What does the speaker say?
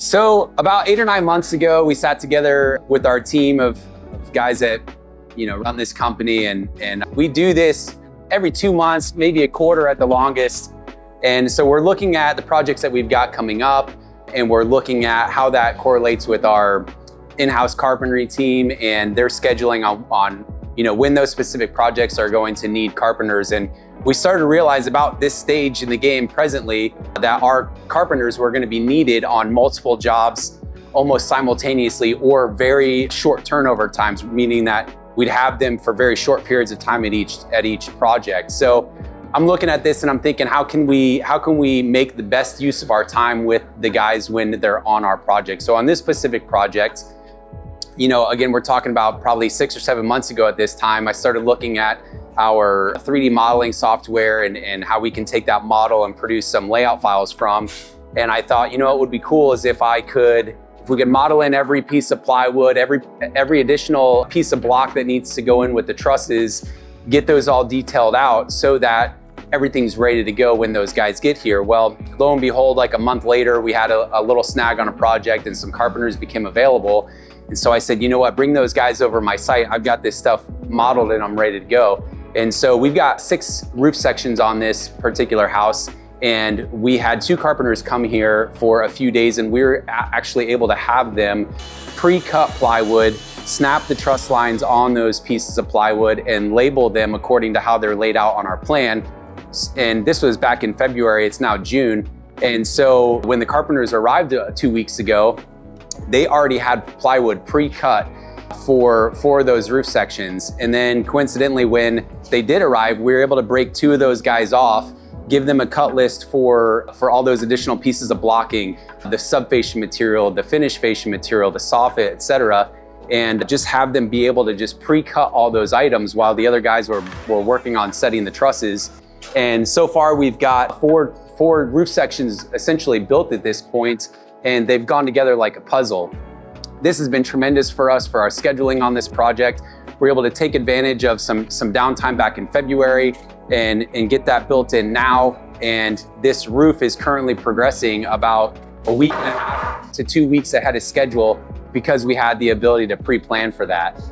So about 8 or 9 months ago, we sat together with our team of guys that, run this company, and we do this every 2 months, maybe a quarter at the longest. And so we're looking at the projects that we've got coming up, and we're looking at how that correlates with our in-house carpentry team and their scheduling on when those specific projects are going to need carpenters. And we started to realize about this stage in the game presently that our carpenters were going to be needed on multiple jobs almost simultaneously, or very short turnover times, meaning that we'd have them for very short periods of time at each project. So I'm looking at this and I'm thinking, how can we make the best use of our time with the guys when they're on our project? So on this specific project, again, we're talking about probably 6 or 7 months ago at this time, I started looking at our 3D modeling software and how we can take that model and produce some layout files from. And I thought, what would be cool is if we could model in every piece of plywood, every additional piece of block that needs to go in with the trusses, get those all detailed out so that everything's ready to go when those guys get here. Well, lo and behold, like a month later, we had a little snag on a project and some carpenters became available. And so I said, you know what, bring those guys over my site. I've got this stuff modeled and I'm ready to go. And so we've got 6 roof sections on this particular house. And we had 2 carpenters come here for a few days, and we were actually able to have them pre-cut plywood, snap the truss lines on those pieces of plywood, and label them according to how they're laid out on our plan. And this was back in February, it's now June. And so when the carpenters arrived 2 weeks ago, they already had plywood pre-cut for those roof sections. And then coincidentally, when they did arrive, we were able to break 2 of those guys off, give them a cut list for all those additional pieces of blocking, the subfascia material, the finished fascia material, the soffit, etc., and just have them be able to just pre-cut all those items while the other guys were working on setting the trusses. And so far we've got four roof sections essentially built at this point, and they've gone together like a puzzle. This has been tremendous for us for our scheduling on this project. We're able to take advantage of some downtime back in February and get that built in now. And this roof is currently progressing about a week and a half to 2 weeks ahead of schedule because we had the ability to pre-plan for that.